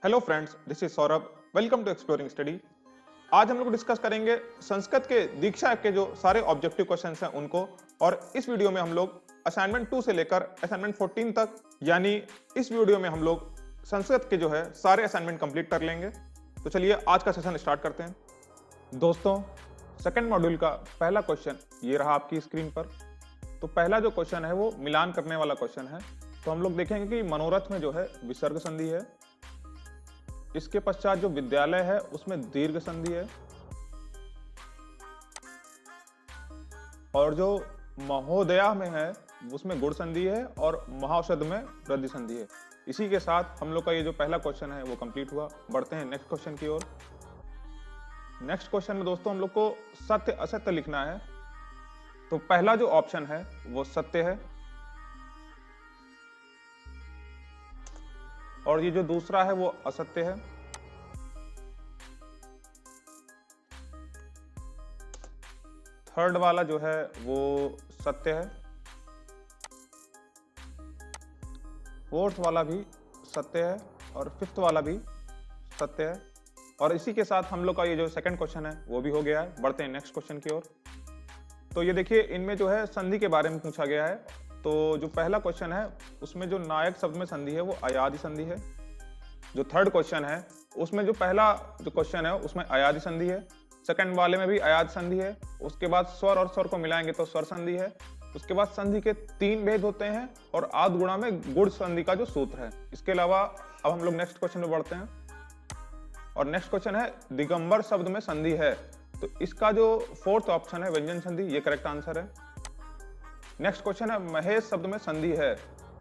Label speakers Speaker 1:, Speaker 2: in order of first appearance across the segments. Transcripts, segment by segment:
Speaker 1: Hello friends, this is Saurabh. Welcome to exploring study. आज हम लोग डिस्कस करेंगे संस्कृत के दीक्षा के जो सारे ऑब्जेक्टिव क्वेश्चंस हैं उनको। और इस वीडियो में हम लोग असाइनमेंट 2 से लेकर असाइनमेंट 14 तक, यानी इस वीडियो में हम लोग संस्कृत के जो है सारे असाइनमेंट कंप्लीट कर लेंगे। तो चलिए आज का सेशन स्टार्ट करते हैं। दोस्तों, सेकंड मॉड्यूल का पहला क्वेश्चन ये रहा आपकी स्क्रीन पर। तो पहला जो क्वेश्चन है वो मिलान करने वाला क्वेश्चन है। तो हम लोग देखेंगे कि मनोरथ में जो है विसर्ग संधि है, इसके पश्चात जो विद्यालय है उसमें दीर्घ संधि है, और जो महोदया में है उसमें गुण संधि है, और महाऔषध में वृद्धि संधि है। इसी के साथ हम लोग का ये जो पहला क्वेश्चन है वो कंप्लीट हुआ। बढ़ते हैं नेक्स्ट क्वेश्चन की ओर। नेक्स्ट क्वेश्चन में दोस्तों हम लोग को सत्य असत्य लिखना है। तो पहला जो ऑप्शन है वो सत्य है, और ये जो दूसरा है वो असत्य है। थर्ड वाला जो है वो सत्य है। फोर्थ वाला भी सत्य है, और फिफ्थ वाला भी सत्य है। और इसी के साथ हम लोग का ये जो सेकंड क्वेश्चन है वो भी हो गया है। बढ़ते हैं नेक्स्ट क्वेश्चन की ओर। तो ये देखिए, इनमें जो है संधि के बारे में पूछा गया है। तो जो पहला क्वेश्चन है उसमें जो नायक शब्द में संधि है वो अयादि संधि है। जो थर्ड क्वेश्चन है उसमें जो पहला जो क्वेश्चन है उसमें अयादि संधि है। सेकंड वाले में भी अयादि संधि है। उसके बाद स्वर और स्वर को मिलाएंगे तो स्वर संधि है। उसके बाद संधि के 3 भेद होते हैं, और आद गुणा में गुण संधि का जो सूत्र है। इसके अलावा अब हम लोग नेक्स्ट क्वेश्चन में बढ़ते हैं। और नेक्स्ट क्वेश्चन है दिगंबर शब्द में संधि है। तो इसका जो फोर्थ ऑप्शन है व्यंजन संधि, ये करेक्ट आंसर है। नेक्स्ट क्वेश्चन है महेश शब्द में संधि है।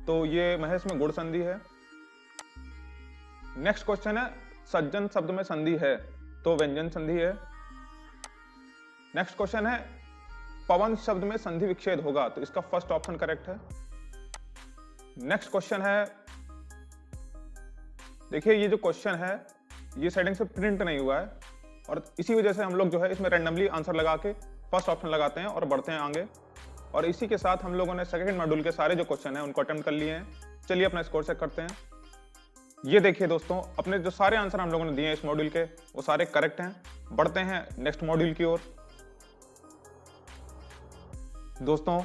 Speaker 1: तो ये महेश में गुण संधि है। नेक्स्ट क्वेश्चन है सज्जन शब्द में संधि है, तो व्यंजन संधि है। नेक्स्ट क्वेश्चन है पवन शब्द में संधि विच्छेद होगा, तो इसका फर्स्ट ऑप्शन करेक्ट है। नेक्स्ट क्वेश्चन है, देखिए ये जो क्वेश्चन है ये सेटिंग से प्रिंट नहीं हुआ है, और इसी वजह से हम लोग जो है इसमें रैंडमली आंसर लगा के फर्स्ट ऑप्शन लगाते हैं और बढ़ते हैं आगे। और इसी के साथ हम लोगों ने सेकंड मॉड्यूल के सारे जो क्वेश्चन हैं उनको अटेम्प्ट कर लिए हैं। चलिए अपना स्कोर चेक करते हैं। ये देखिए दोस्तों, अपने जो सारे आंसर हम लोगों ने दिए हैं इस मॉड्यूल के वो सारे करेक्ट हैं। बढ़ते हैं नेक्स्ट मॉड्यूल की ओर। दोस्तों,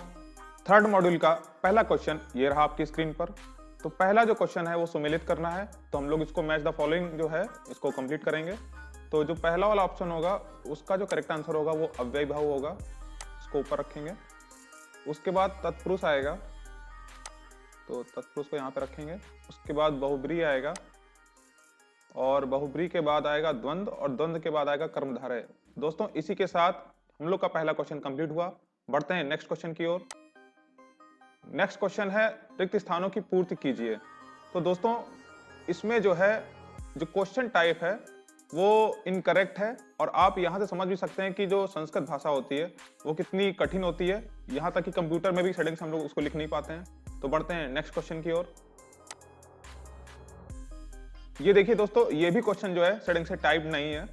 Speaker 1: थर्ड मॉड्यूल का पहला क्वेश्चन ये रहा आपकी स्क्रीन पर। तो पहला जो क्वेश्चन है वो सुमेलित करना है। तो हम लोग इसको मैच द फॉलोइंग जो है इसको कंप्लीट करेंगे। तो जो पहला वाला ऑप्शन होगा उसका जो करेक्ट आंसर होगा वो अव्ययी भाव होगा, इसको ऊपर रखेंगे। उसके बाद तत्पुरुष आएगा, तो तत्पुरुष को यहाँ पे रखेंगे। उसके बाद बहुब्रीहि आएगा, और बहुब्रीहि के बाद आएगा द्वंद्व, और द्वंद्व के बाद आएगा कर्मधारय। दोस्तों, इसी के साथ हम लोग का पहला क्वेश्चन कंप्लीट हुआ। बढ़ते हैं नेक्स्ट क्वेश्चन की ओर। नेक्स्ट क्वेश्चन है रिक्त स्थानों की पूर्ति कीजिए। तो दोस्तों, इसमें जो है जो क्वेश्चन टाइप है वो इनकरेक्ट है, और आप यहां से समझ भी सकते हैं कि जो संस्कृत भाषा होती है वो कितनी कठिन होती है। यहां तक कि कंप्यूटर में भी सेटिंग्स हम लोग उसको लिख नहीं पाते हैं। तो बढ़ते हैं नेक्स्ट क्वेश्चन की ओर। ये देखिए दोस्तों, ये भी क्वेश्चन जो है सेटिंग से टाइप नहीं है,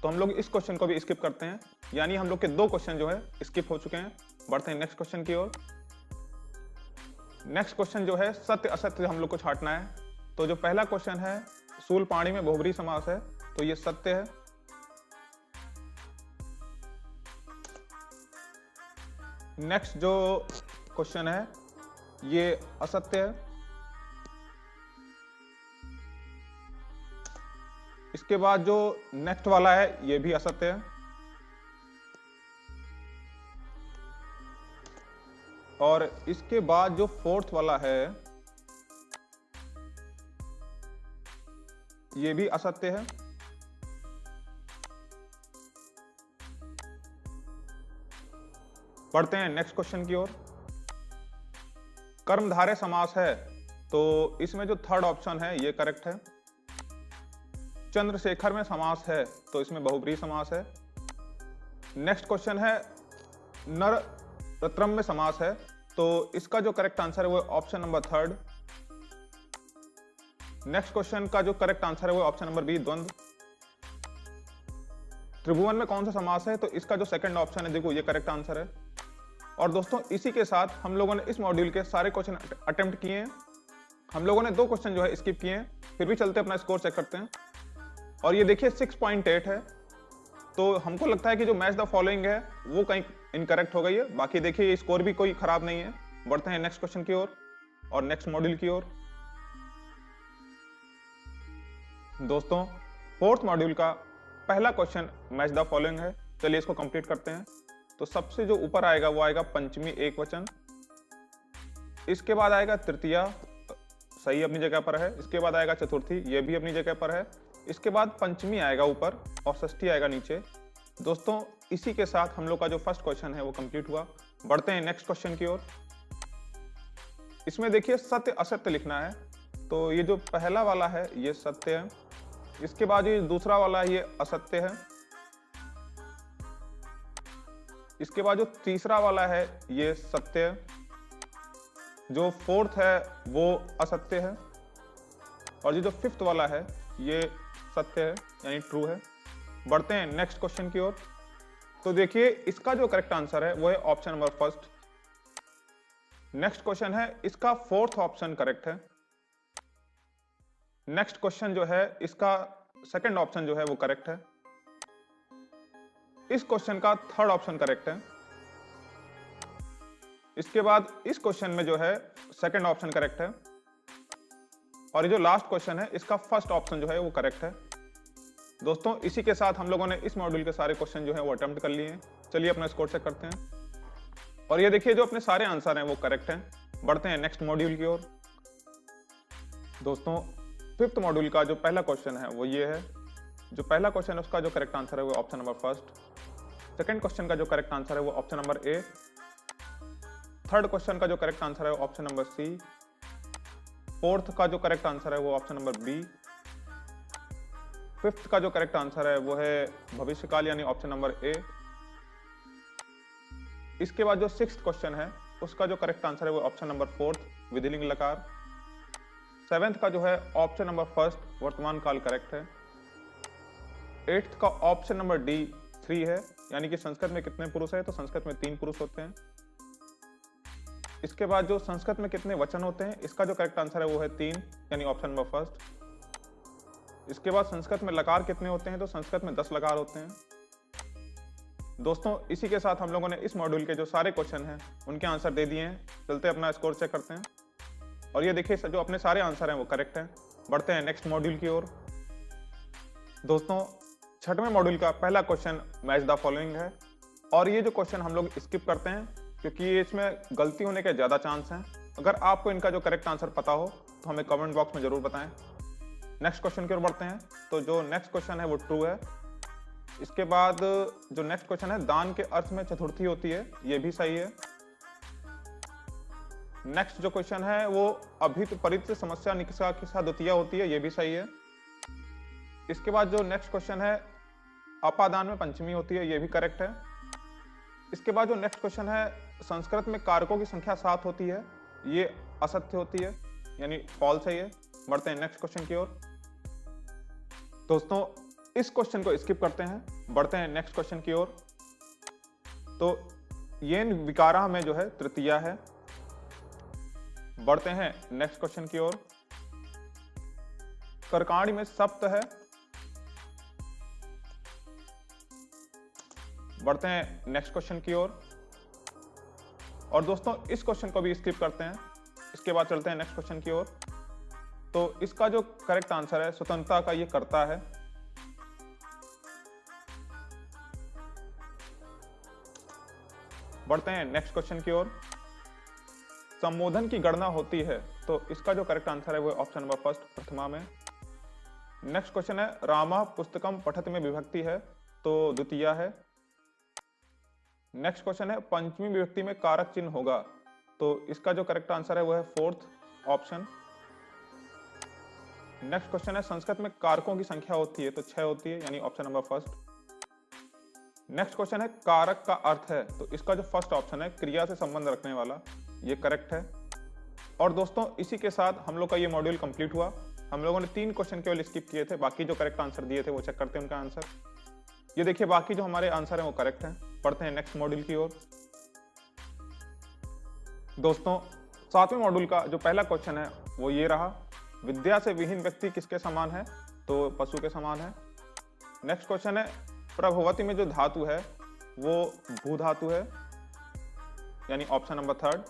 Speaker 1: तो हम लोग इस क्वेश्चन को भी स्किप करते हैं। यानी हम लोग के 2 क्वेश्चन जो है स्किप हो चुके हैं। बढ़ते हैं नेक्स्ट क्वेश्चन की ओर। नेक्स्ट क्वेश्चन जो है सत्य असत्य हम लोग को छांटना है। तो जो पहला क्वेश्चन है शूलपाणी में बहुब्रीहि समास है, तो ये सत्य है। नेक्स्ट जो क्वेश्चन है ये असत्य है। इसके बाद जो नेक्स्ट वाला है ये भी असत्य है। और इसके बाद जो फोर्थ वाला है ये भी असत्य है। बढ़ते हैं नेक्स्ट क्वेश्चन की ओर। कर्मधारय समास है, तो इसमें जो थर्ड ऑप्शन है ये करेक्ट है। चंद्रशेखर में समास है, तो इसमें बहुब्रीहि समास है। नेक्स्ट क्वेश्चन है नर रत्रम में समास है, तो इसका जो करेक्ट आंसर है वो option number third. Next question का जो करेक्ट आंसर है वो ऑप्शन नंबर बी द्वंद्व। त्रिभुवन में कौन सा समास है, तो इसका जो सेकंड ऑप्शन है देखो ये करेक्ट आंसर है। और दोस्तों, इसी के साथ हम लोगों ने इस मॉड्यूल के सारे क्वेश्चन अटेम्प्ट किए हैं। हम लोगों ने 2 क्वेश्चन जो है स्किप किए हैं, फिर भी चलते अपना स्कोर चेक करते हैं। और ये देखिए 6.8 है, तो हमको लगता है कि जो मैच द फॉलोइंग है वो कहीं इनकरेक्ट हो गई है। बाकी देखिए ये स्कोर भी कोई खराब नहीं है। बढ़ते हैं नेक्स्ट क्वेश्चन की ओर और नेक्स्ट मॉड्यूल की ओर। दोस्तों, फोर्थ मॉड्यूल का पहला क्वेश्चन मैच द फॉलोइंग है। चलिए इसको कंप्लीट करते हैं। तो सबसे जो ऊपर आएगा वो आएगा पंचमी एकवचन, इसके बाद आएगा तृतीया, सही अपनी जगह पर है। इसके बाद आएगा चतुर्थी, ये भी अपनी जगह पर है। इसके बाद पंचमी आएगा ऊपर और षष्ठी आएगा नीचे। दोस्तों, इसी के साथ हम लोग का जो फर्स्ट क्वेश्चन है वो कंप्लीट हुआ। बढ़ते हैं नेक्स्ट क्वेश्चन की ओर। इसमें देखिए सत्य असत्य लिखना है। तो ये जो पहला वाला है ये सत्य है, इसके बाद ये दूसरा वाला है ये असत्य है, इसके बाद जो तीसरा वाला है ये सत्य है, जो फोर्थ है वो असत्य है, और ये जो फिफ्थ वाला है ये सत्य है यानी ट्रू है। बढ़ते हैं नेक्स्ट क्वेश्चन की ओर। तो देखिए इसका जो करेक्ट आंसर है वो है option number first. Next question है, इसका फोर्थ ऑप्शन करेक्ट है। नेक्स्ट क्वेश्चन जो है इसका सेकंड ऑप्शन जो है वो करेक्ट है। इस क्वेश्चन का थर्ड ऑप्शन करेक्ट है। इसके बाद इस क्वेश्चन में जो है सेकंड ऑप्शन करेक्ट है, और ये जो लास्ट क्वेश्चन है इसका फर्स्ट ऑप्शन जो है वो करेक्ट है। दोस्तों, इसी के साथ हम लोगों ने इस मॉड्यूल के सारे क्वेश्चन जो है वो अटेम्प्ट कर लिए हैं। चलिए अपना स्कोर चेक करते हैं। और ये देखिए जो अपने सारे आंसर हैं वो करेक्ट हैं। बढ़ते हैं नेक्स्ट मॉड्यूल की ओर। दोस्तों, फिफ्थ मॉड्यूल का जो पहला क्वेश्चन है वो ये है। जो पहला क्वेश्चन है उसका जो करेक्ट आंसर है वो option number first. Second question का जो करेक्ट आंसर है वो ऑप्शन नंबर ए। थर्ड क्वेश्चन का जो करेक्ट आंसर है वो ऑप्शन नंबर सी। फोर्थ का जो करेक्ट आंसर है वो ऑप्शन नंबर बी। फिफ्थ का जो करेक्ट आंसर है वो है भविष्यकाल यानी ऑप्शन नंबर ए। इसके बाद जो सिक्स्थ क्वेश्चन है उसका जो करेक्ट आंसर है वो ऑप्शन नंबर फोर्थ विधिलिंग लकार। सेवेंथ का जो है ऑप्शन नंबर फर्स्ट वर्तमान काल करेक्ट है। एट्थ का ऑप्शन नंबर डी 3 है, यानी कि संस्कृत में कितने पुरुष है, तो संस्कृत में 3 पुरुष होते हैं। इसके बाद जो संस्कृत में कितने वचन होते हैं, इसका जो करेक्ट आंसर है वो है 3 यानी ऑप्शन नंबर फर्स्ट। इसके बाद संस्कृत में लकार कितने होते हैं, तो संस्कृत में 10 लकार होते हैं। दोस्तों, इसी के साथ हम लोगों ने इस मॉड्यूल के जो सारे क्वेश्चन हैं उनके आंसर दे दिए हैं। चलते अपना स्कोर चेक करते हैं। और ये देखिए जो अपने सारे आंसर हैं वो करेक्ट हैं। बढ़ते हैं नेक्स्ट मॉड्यूल की ओर। दोस्तों, छठवें मॉड्यूल का पहला क्वेश्चन मैच द फॉलोइंग है, और ये जो क्वेश्चन हम लोग स्किप करते हैं क्योंकि इसमें गलती होने के ज्यादा चांस हैं। अगर आपको इनका जो करेक्ट आंसर पता हो तो हमें कमेंट बॉक्स में जरूर बताएं। नेक्स्ट क्वेश्चन की ओर बढ़ते हैं। तो जो नेक्स्ट क्वेश्चन है वो ट्रू है। इसके बाद जो नेक्स्ट क्वेश्चन है, दान के अर्थ में चतुर्थी होती है, ये भी सही है। नेक्स्ट जो क्वेश्चन है वो अभित परित समस्या निकषा के साथ द्वितीय होती है, ये भी सही है। इसके बाद जो नेक्स्ट क्वेश्चन है, अपादान में पंचमी होती है, ये भी करेक्ट है। इसके बाद जो नेक्स्ट क्वेश्चन है, संस्कृत में कारकों की संख्या 7 होती है, ये असत्य होती है यानी फॉल्स है ये। बढ़ते हैं नेक्स्ट क्वेश्चन की ओर। दोस्तों, इस क्वेश्चन को स्किप करते हैं। बढ़ते हैं नेक्स्ट क्वेश्चन की ओर। तो ये विकारा में जो है तृतीया है। बढ़ते हैं नेक्स्ट क्वेश्चन की ओर। कर्काणी में सप्त है। बढ़ते हैं नेक्स्ट क्वेश्चन की ओर। और दोस्तों, इस क्वेश्चन को भी स्किप करते हैं। इसके बाद चलते हैं नेक्स्ट क्वेश्चन की ओर। तो इसका जो करेक्ट आंसर है, स्वतंत्रता का ये कर्ता है। बढ़ते हैं नेक्स्ट क्वेश्चन की ओर। संबोधन की गणना होती है, तो इसका जो करेक्ट आंसर है वो ऑप्शन नंबर फर्स्ट प्रथमा में। नेक्स्ट क्वेश्चन है, रामा पुस्तकम पठत में विभक्ति है, तो द्वितीया है। नेक्स्ट क्वेश्चन है, पंचमी विभक्ति में कारक चिन्ह होगा, तो इसका जो करेक्ट आंसर है वो है फोर्थ ऑप्शन। नेक्स्ट क्वेश्चन है, संस्कृत में कारकों की संख्या होती है, तो 6 होती है यानी option number first. Next question है, कारक का अर्थ है, तो इसका जो फर्स्ट ऑप्शन है क्रिया से संबंध रखने वाला, ये करेक्ट है। और दोस्तों, इसी के साथ हम लोग का ये मॉड्यूल कंप्लीट हुआ। हम लोगों ने 3 क्वेश्चन केवल स्किप किए थे, बाकी जो करेक्ट आंसर दिए थे वो चेक करते हैं उनका आंसर। ये देखिए बाकी जो हमारे आंसर हैं वो करेक्ट हैं। पढ़ते हैं नेक्स्ट मॉड्यूल की ओर। दोस्तों, 7वें मॉड्यूल का जो पहला क्वेश्चन है वो ये रहा, विद्या से विहीन व्यक्ति किसके समान है? तो पशु के समान है। नेक्स्ट क्वेश्चन है, प्रभवती में जो धातु है वो भू धातु है, यानी ऑप्शन नंबर 3।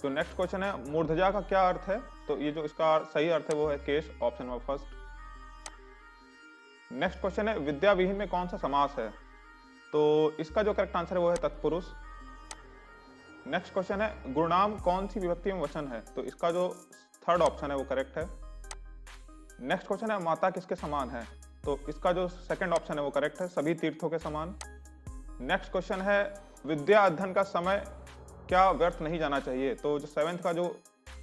Speaker 1: तो नेक्स्ट क्वेश्चन है, मूर्धजा का क्या अर्थ है? तो ये जो इसका सही अर्थ है वो है केश, ऑप्शन नंबर 1। नेक्स्ट क्वेश्चन है, विद्या विहीन में कौन सा समास है? तो इसका जो करेक्ट आंसर है वो है तत्पुरुष। नेक्स्ट क्वेश्चन है, गुणनाम कौन सी विभक्ति में वचन है? तो इसका जो 3rd ऑप्शन है वो करेक्ट है। नेक्स्ट क्वेश्चन है, माता किसके समान है? तो इसका जो 2nd ऑप्शन है वो करेक्ट है, सभी तीर्थों के समान। नेक्स्ट क्वेश्चन है, विद्या अध्ययन का समय क्या व्यर्थ नहीं जाना चाहिए? तो जो 7th का जो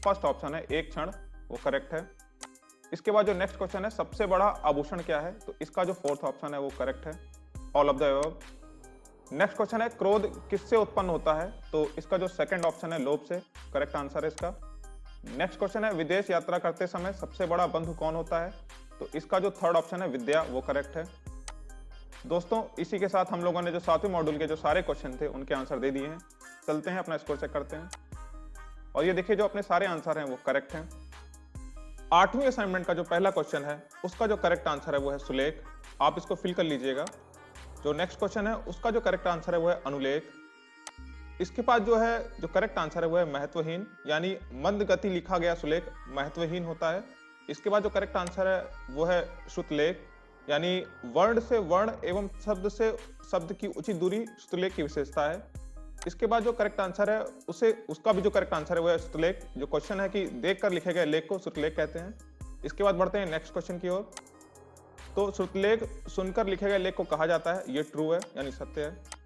Speaker 1: 1st ऑप्शन है, एक क्षण, वो करेक्ट है। इसके बाद जो नेक्स्ट क्वेश्चन है, सबसे बड़ा आभूषण क्या है? तो इसका जो 4th ऑप्शन है वो करेक्ट है, all of the above. Next question है, क्रोध किससे उत्पन्न होता है? तो इसका जो 2nd ऑप्शन है, लोभ से, करेक्ट आंसर है इसका। नेक्स्ट क्वेश्चन है, विदेश यात्रा करते समय सबसे बड़ा बंधु कौन होता है? तो इसका जो 3rd ऑप्शन है, विद्या, वो करेक्ट है। दोस्तों, इसी के साथ हम लोगों ने जो 7वें मॉड्यूल के जो सारे क्वेश्चन थे उनके आंसर दे दिए हैं। चलते हैं अपना स्कोर चेक करते हैं, और ये देखिए जो अपने सारे आंसर हैं वो करेक्ट हैं। 8वीं असाइनमेंट का जो पहला क्वेश्चन है उसका जो करेक्ट आंसर है वो है सुलेख, आप इसको फिल कर लीजिएगा। जो नेक्स्ट क्वेश्चन है उसका जो करेक्ट आंसर है वो है अनुलेख। इसके बाद जो है जो करेक्ट आंसर है वो है महत्वहीन, यानी मंद गति लिखा गया सुलेख महत्वहीन होता है। इसके बाद जो करेक्ट आंसर है वो है श्रुतलेख, यानी वर्ण से वर्ण एवं शब्द से शब्द की उचित दूरी श्रुतलेख की विशेषता है। इसके बाद जो करेक्ट आंसर है उसका भी जो करेक्ट आंसर है वो है श्रुतलेख। जो क्वेश्चन है कि देखकर लिखे गए लेख को श्रुतलेख कहते हैं। इसके बाद बढ़ते हैं नेक्स्ट क्वेश्चन की ओर। तो श्रुतलेख सुनकर लिखे गए लेख को कहा जाता है, ये ट्रू है, यानी सत्य है।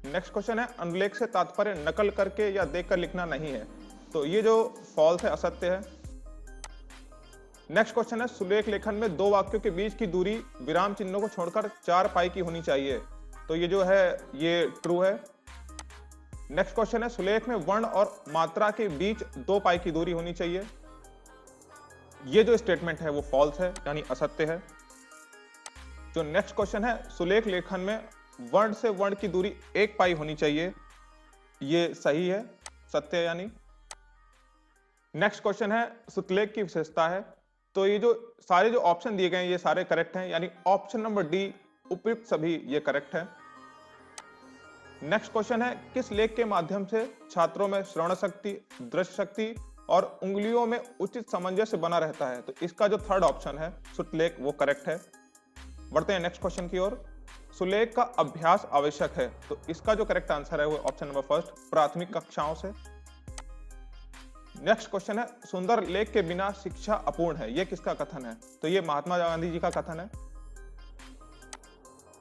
Speaker 1: नेक्स्ट क्वेश्चन है, अनुलेख से तात्पर्य नकल करके या देखकर लिखना नहीं है। तो ये जो फॉल्स है, असत्य है। नेक्स्ट क्वेश्चन है, सुलेख लेखन में 2 वाक्यों के बीच की दूरी विराम चिन्हों को छोड़कर 4 पाई की होनी चाहिए। तो ये जो है ये ट्रू है। नेक्स्ट क्वेश्चन है, सुलेख में वर्ण और मात्रा के बीच 2 पाई की दूरी होनी चाहिए। ये जो स्टेटमेंट है वो फॉल्स है, यानी असत्य है। जो नेक्स्ट क्वेश्चन है, सुलेख लेखन में वर्ण से वर्ण की दूरी 1 पाई होनी चाहिए, ये सही है, सत्य है यानी। नेक्स्ट क्वेश्चन है, श्रुतलेख की विशेषता है। तो ये जो सारे जो ऑप्शन दिए गए हैं ये सारे करेक्ट हैं, यानी ऑप्शन नंबर डी उपयुक्त सभी ये करेक्ट है। नेक्स्ट क्वेश्चन है, किस लेख के माध्यम से छात्रों में श्रवण शक्ति, दृश्य शक्ति और उंगलियों में उचित सामंजस्य बना रहता है? तो इसका जो 3rd ऑप्शन है श्रुतलेख, वो करेक्ट है। बढ़ते हैं नेक्स्ट क्वेश्चन की ओर। सुलेख का अभ्यास आवश्यक है। तो इसका जो करेक्ट आंसर है वो ऑप्शन नंबर 1, प्राथमिक कक्षाओं से। नेक्स्ट क्वेश्चन है, सुंदर लेख के बिना शिक्षा अपूर्ण है, ये किसका कथन है? तो ये महात्मा गांधी जी का कथन है।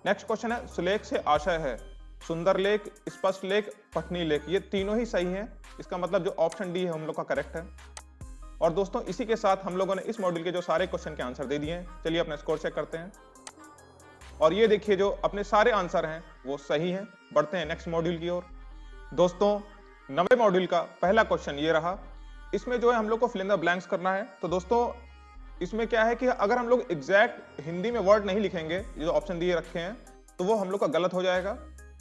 Speaker 1: नेक्स्ट क्वेश्चन है, सुलेख से आशय है सुंदर लेख, स्पष्ट लेख, पठनीय लेख, ये तीनों ही सही हैं। इसका मतलब जो ऑप्शन डी है हम लोग का करेक्ट है। और दोस्तों, इसी के साथ हम लोगों ने इस मॉड्यूल के जो सारे क्वेश्चन के आंसर दे दिए हैं। चलिए अपना स्कोर चेक करते हैं, और ये देखिए जो अपने सारे आंसर हैं वो सही हैं। बढ़ते हैं नेक्स्ट मॉड्यूल की ओर। दोस्तों, 9वें मॉड्यूल का पहला क्वेश्चन ये रहा। इसमें जो है हम लोग को फिल इन द ब्लैंक्स करना है। तो दोस्तों, इसमें क्या है कि अगर हम लोग एग्जैक्ट हिंदी में वर्ड नहीं लिखेंगे, जो ऑप्शन दिए रखे हैं, तो वो हम लोग का गलत हो जाएगा।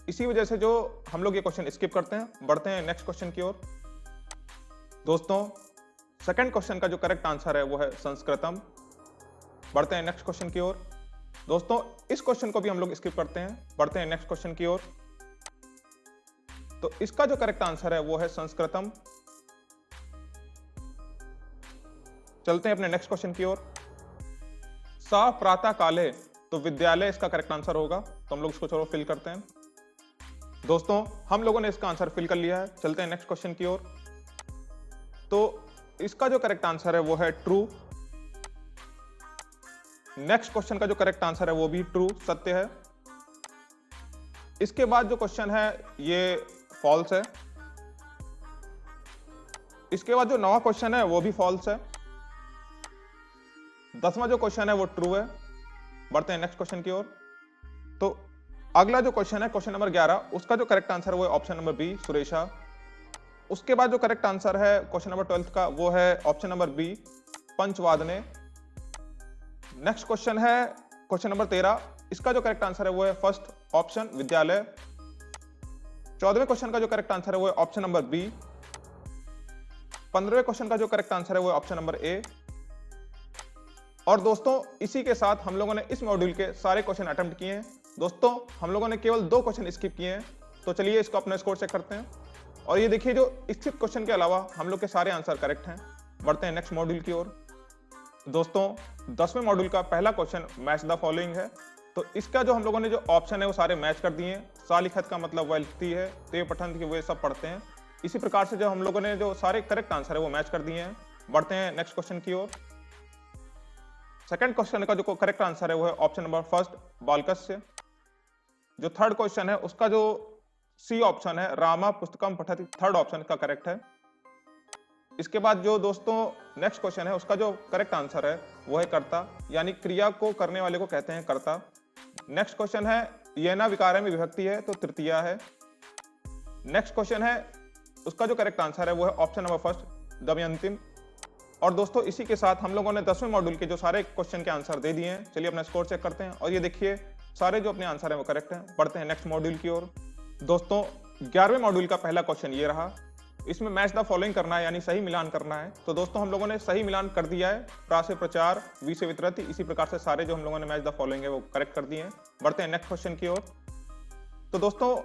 Speaker 1: इसी वजह से जो हम लोग ये क्वेश्चन स्किप करते हैं। बढ़ते हैं नेक्स्ट क्वेश्चन की ओर। दोस्तों, 2nd क्वेश्चन का जो करेक्ट आंसर है वो है संस्कृतम। बढ़ते हैं नेक्स्ट क्वेश्चन की ओर। दोस्तों, इस क्वेश्चन को भी हम लोग स्किप करते हैं। बढ़ते हैं नेक्स्ट क्वेश्चन की ओर। तो इसका जो करेक्ट आंसर है वो है संस्कृतम। चलते हैं अपने नेक्स्ट क्वेश्चन की ओर। सा प्रातः काले, तो विद्यालय इसका करेक्ट आंसर होगा। तो हम लोग इसको चलो फिल करते हैं। दोस्तों, हम लोगों ने इसका आंसर फिल कर लिया है। चलते हैं नेक्स्ट क्वेश्चन की ओर। तो इसका जो करेक्ट आंसर है वो है ट्रू। नेक्स्ट क्वेश्चन का जो करेक्ट आंसर है वो भी ट्रू, सत्य है। इसके बाद जो क्वेश्चन है ये फॉल्स है। इसके बाद जो 9वां क्वेश्चन है वो भी फॉल्स है। 10वां जो क्वेश्चन है वो ट्रू है। बढ़ते हैं नेक्स्ट क्वेश्चन की ओर। तो अगला जो क्वेश्चन है, क्वेश्चन नंबर 11, उसका जो करेक्ट आंसर है वो है ऑप्शन नंबर बी, सुरेशा। उसके बाद जो करेक्ट आंसर है क्वेश्चन नंबर 12 का वो है ऑप्शन नंबर बी, पंचवादने। नेक्स्ट क्वेश्चन है क्वेश्चन नंबर 13, इसका जो करेक्ट आंसर है वो है 1st ऑप्शन, विद्यालय। 14वें क्वेश्चन का जो करेक्ट आंसर है वो है ऑप्शन नंबर बी। 15वें क्वेश्चन का जो करेक्ट आंसर है वो ऑप्शन नंबर ए। और दोस्तों इसी के साथ हम लोगों ने इस मॉड्यूल के सारे क्वेश्चन अटेम्प्ट किए हैं। दोस्तों हम लोगों ने केवल 2 क्वेश्चन स्किप किए हैं, तो चलिए इसको अपना स्कोर चेक करते हैं। और ये देखिए जो स्किप क्वेश्चन के अलावा हम लोग के सारे आंसर करेक्ट हैं। बढ़ते हैं नेक्स्ट मॉड्यूल की ओर। दोस्तों 10वें मॉड्यूल का पहला क्वेश्चन मैच द फॉलोइंग है। तो इसका जो हम लोगों ने जो ऑप्शन है वो सारे मैच कर दिए हैं। सालिखत का मतलब वह लिखती है, तो ये पठन की वो सब पढ़ते हैं। इसी प्रकार से जो हम लोगों ने जो सारे करेक्ट आंसर है वो मैच कर दिए हैं। बढ़ते हैं नेक्स्ट क्वेश्चन की ओर। सेकंड क्वेश्चन का जो करेक्ट आंसर है वो है ऑप्शन नंबर फर्स्ट बालकस्य। जो थर्ड क्वेश्चन है उसका जो सी ऑप्शन है रामा पुस्तकम पठति, थर्ड ऑप्शन का करेक्ट है। इसके बाद जो दोस्तों नेक्स्ट क्वेश्चन है उसका जो करेक्ट आंसर है वो है कर्ता, यानी क्रिया को करने वाले को कहते हैं कर्ता। नेक्स्ट क्वेश्चन है येना विकार में विभक्ति है तो तृतीया है। नेक्स्ट क्वेश्चन है उसका जो करेक्ट आंसर है वो है ऑप्शन नंबर फर्स्ट दमयंतिम। और दोस्तों इसी के साथ हम लोगों ने 10वें मॉड्यूल के जो सारे क्वेश्चन के आंसर दे दिए हैं। चलिए अपना स्कोर चेक करते हैं। और ये देखिए सारे जो अपने आंसर है वो करेक्ट हैं। बढ़ते हैं नेक्स्ट मॉड्यूल की ओर। दोस्तों 11वें मॉड्यूल का पहला क्वेश्चन ये रहा। इसमें मैच द फॉलोइंग करना है, यानी सही मिलान करना है। तो दोस्तों हम लोगों ने सही मिलान कर दिया है। प्रा से प्रचार, वी से वितरित, इसी प्रकार से सारे जो हम लोगों ने मैच द फॉलोइंग है वो करेक्ट कर दिए हैं। बढ़ते हैं नेक्स्ट क्वेश्चन की ओर। तो दोस्तों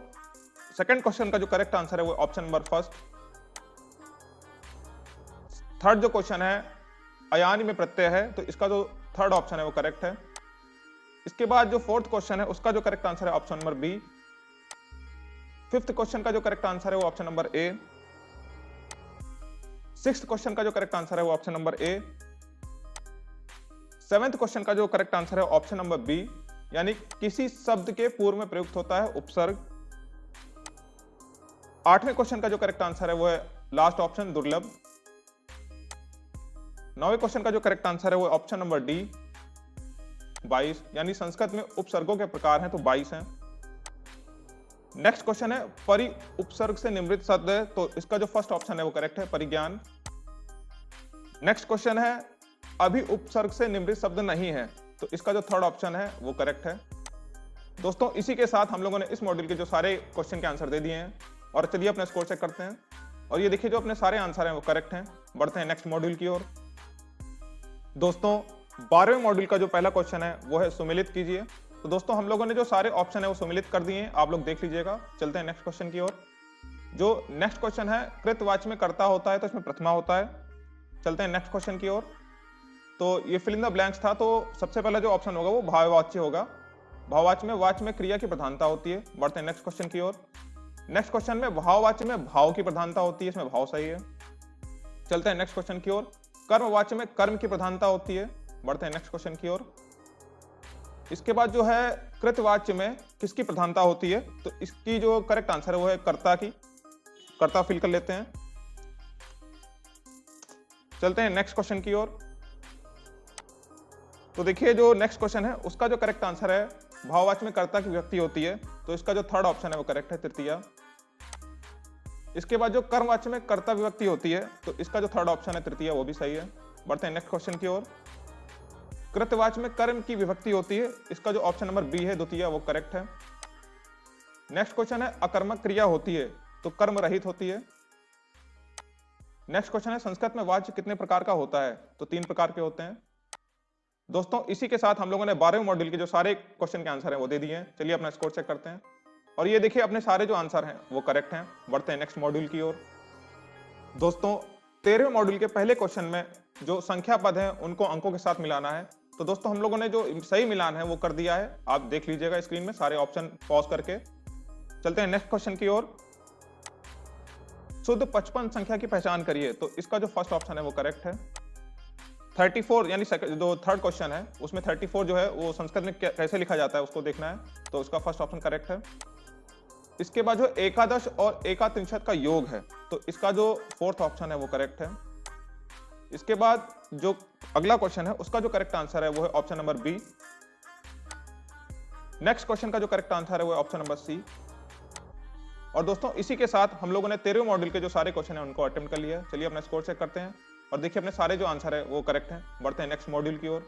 Speaker 1: सेकंड क्वेश्चन का जो करेक्ट आंसर है वो ऑप्शन नंबर फर्स्ट। थर्ड जो क्वेश्चन है अयानी में प्रत्यय है, तो इसका जो थर्ड ऑप्शन है वो करेक्ट है। इसके बाद जो फोर्थ क्वेश्चन है उसका जो करेक्ट आंसर है option number B. Fifth question का जो करेक्ट आंसर है वो option number A. Sixth question का जो करेक्ट आंसर है वो option number A. Seventh question का जो करेक्ट आंसर है ऑप्शन नंबर बी, यानी किसी शब्द के पूर्व में प्रयुक्त होता है उपसर्ग। 8वें क्वेश्चन का जो करेक्ट आंसर है वो है लास्ट ऑप्शन दुर्लभ। 9वें क्वेश्चन का जो करेक्ट आंसर है वो ऑप्शन नंबर डी 22, यानी संस्कृत में उपसर्गों के प्रकार हैं तो 22 हैं। नेक्स्ट क्वेश्चन है परि उपसर्ग से निम्रित शब्द है, तो इसका जो फर्स्ट ऑप्शन है वो करेक्ट है परिज्ञान। नेक्स्ट क्वेश्चन है अभी उपसर्ग से निम्रित शब्द नहीं है, तो इसका जो थर्ड ऑप्शन है वो करेक्ट है। दोस्तों इसी के साथ हम लोगों ने इस मॉड्यूल के जो सारे क्वेश्चन के आंसर दे दिए हैं। और चलिए अपना स्कोर चेक करते हैं। और ये देखिए जो अपने सारे आंसर हैं वो करेक्ट हैं। बढ़ते हैं नेक्स्ट मॉड्यूल की ओर। दोस्तों 12वें मॉड्यूल का जो पहला क्वेश्चन है वो है सुमेलित कीजिए। तो दोस्तों हम लोगों ने जो सारे ऑप्शन है वो सुमेलित कर दिए हैं, आप लोग देख लीजिएगा। चलते हैं नेक्स्ट क्वेश्चन की ओर। जो नेक्स्ट क्वेश्चन है कृतवाच्य में कर्ता होता है, तो इसमें प्रथमा होता है। चलते हैं नेक्स्ट क्वेश्चन की ओर। तो ये फिल इन द ब्लैंक्स था, तो सबसे पहला जो ऑप्शन होगा वो भाववाच्य होगा। भाववाच्य में वाच्य में क्रिया की प्रधानता होती है। बढ़ते हैं नेक्स्ट क्वेश्चन की ओर। नेक्स्ट क्वेश्चन में भाववाच्य में भाव की प्रधानता होती है, इसमें भाव सही है। चलते हैं नेक्स्ट क्वेश्चन की ओर। कर्मवाच्य में कर्म की प्रधानता होती है। बढ़ते हैं नेक्स्ट क्वेश्चन की ओर। इसके बाद जो है कृतवाच्य में किसकी प्रधानता होती है, तो इसकी जो करेक्ट आंसर है वो है कर्ता की। कर्ता फिल कर लेते हैं। चलते हैं नेक्स्ट क्वेश्चन की ओर। तो देखिए जो नेक्स्ट क्वेश्चन है उसका जो करेक्ट आंसर है भाववाच्य में कर्ता की विभक्ति होती है, तो इसका जो थर्ड ऑप्शन है वो करेक्ट है तृतीया। इसके बाद जो कर्मवाच्य में कर्ता विभक्ति होती है, तो इसका जो थर्ड ऑप्शन है तृतीया, वो भी सही है। बढ़ते हैं नेक्स्ट क्वेश्चन की ओर। कृतवाच्य में कर्म की विभक्ति होती है, इसका जो ऑप्शन नंबर बी है द्वितीया, वो करेक्ट है। नेक्स्ट क्वेश्चन है अकर्मक क्रिया होती है, तो कर्म रहित होती है। नेक्स्ट क्वेश्चन है संस्कृत में वाच्य कितने प्रकार का होता है, तो 3 प्रकार के होते हैं। दोस्तों इसी के साथ हम लोगों ने 12वें मॉड्यूल के जो सारे क्वेश्चन के आंसर हैं वो दे दिए हैं। चलिए अपना स्कोर चेक करते हैं। और ये देखिए अपने सारे जो आंसर हैं वो करेक्ट हैं। बढ़ते हैं नेक्स्ट मॉड्यूल की ओर। दोस्तों 13वें मॉड्यूल के पहले क्वेश्चन में जो संख्या पद हैं उनको अंकों के साथ मिलाना है। तो दोस्तों हम लोगों ने जो सही मिलान है वो कर दिया है, आप देख लीजिएगा स्क्रीन में सारे ऑप्शन पॉज करके। चलते हैं नेक्स्ट क्वेश्चन की ओर। शुद्ध 55 संख्या की पहचान करिए, तो इसका जो फर्स्ट ऑप्शन है वो करेक्ट है। 34 यानी जो थर्ड क्वेश्चन है उसमें 34 जो है वो संस्कृत में कैसे लिखा जाता है उसको देखना है, तो उसका फर्स्ट ऑप्शन करेक्ट है। इसके बाद जो एकादश और एकात्रिंशत का योग है, तो इसका जो फोर्थ ऑप्शन है वो करेक्ट है। इसके बाद जो अगला क्वेश्चन है उसका जो करेक्ट आंसर है वो है option number B. Next question का जो करेक्ट आंसर है वो है ऑप्शन नंबर सी। और दोस्तों इसी के साथ हम लोगों ने 13वें मॉड्यूल के जो सारे क्वेश्चन है उनको अटेम्प्ट कर लिया है। चलिए अपना स्कोर चेक करते हैं। और देखिए अपने सारे जो आंसर है वो करेक्ट हैं। बढ़ते हैं नेक्स्ट मॉड्यूल की ओर।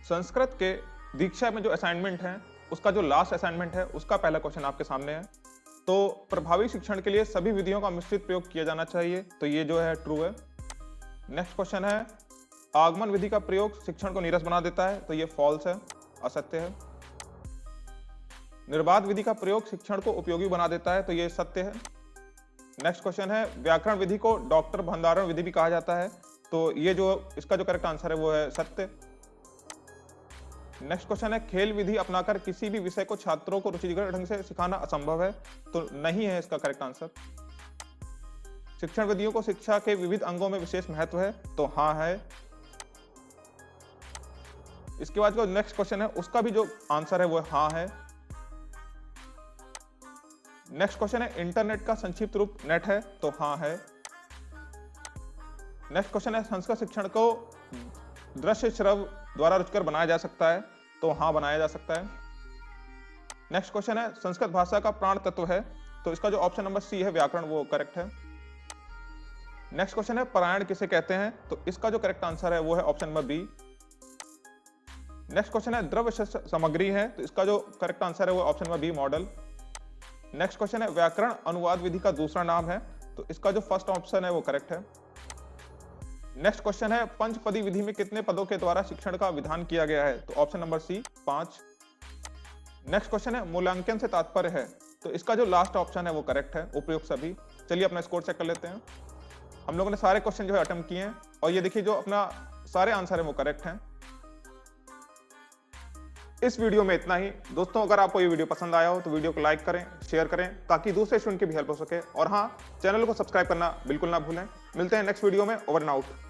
Speaker 1: संस्कृत के दीक्षा में जो असाइनमेंट है उसका जो लास्ट असाइनमेंट है उसका पहला क्वेश्चन आपके सामने है। तो प्रभावी शिक्षण के लिए सभी विधियों का मिश्रित प्रयोग किया जाना चाहिए, तो ये जो है ट्रू है। नेक्स्ट क्वेश्चन है, आगमन विधि का प्रयोग शिक्षण को नीरस बना देता है, तो ये फॉल्स है, असत्य है। निर्बाध विधि का प्रयोग शिक्षण को उपयोगी बना देता है, तो ये सत्य है। नेक्स्ट क्वेश्चन है, व्याकरण विधि को डॉक्टर भंडारण विधि भी कहा जाता है, तो ये जो इसका जो करेक्ट आंसर है वो है सत्य। नेक्स्ट क्वेश्चन है, खेल विधि अपनाकर किसी भी विषय को छात्रों को रुचिकर ढंग से सिखाना असंभव है, तो नहीं है इसका करेक्ट आंसर। शिक्षण विधियों को शिक्षा के विविध अंगों में विशेष महत्व है, तो हाँ है। इसके बाद जो नेक्स्ट क्वेश्चन है उसका भी जो आंसर है वो हाँ है। नेक्स्ट क्वेश्चन है, इंटरनेट का संक्षिप्त रूप नेट है, तो हाँ है। नेक्स्ट क्वेश्चन है, संस्कृत शिक्षण को दृश्य श्रव्य द्वारा रुचिकर बनाया जा सकता है, तो हाँ बनाया जा सकता है। नेक्स्ट क्वेश्चन है, संस्कृत भाषा का प्राण तत्व है, तो इसका जो ऑप्शन नंबर सी है व्याकरण वो करेक्ट है। नेक्स्ट क्वेश्चन है, परायण किसे कहते हैं, तो इसका जो करेक्ट आंसर है वो है option number B. Next question है, द्रव्य सामग्री है, तो इसका जो करेक्ट आंसर है वो option number B model. Next question है, व्याकरण अनुवाद विधि का दूसरा नाम है, तो इसका जो फर्स्ट ऑप्शन है वो करेक्ट है। नेक्स्ट क्वेश्चन है, पंचपदी विधि में कितने पदों के द्वारा शिक्षण का विधान किया गया है, तो option number C 5। Next question है, मूल्यांकन से तात्पर्य है, तो इसका जो लास्ट ऑप्शन है वो करेक्ट है, उपयुक्त सभी। चलिए अपना स्कोर चेक कर लेते हैं। हम लोगों ने सारे क्वेश्चन जो है अटेम्प्ट किए हैं और ये देखिए जो अपना सारे आंसर है वो करेक्ट हैं। इस वीडियो में इतना ही। दोस्तों अगर आपको ये वीडियो पसंद आया हो तो वीडियो को लाइक करें, शेयर करें ताकि दूसरे स्टूडेंट की भी हेल्प हो सके, और हाँ, चैनल को सब्सक्राइब करना बिल्कुल ना भूलें। मिलते हैं नेक्स्ट वीडियो में। Over and out.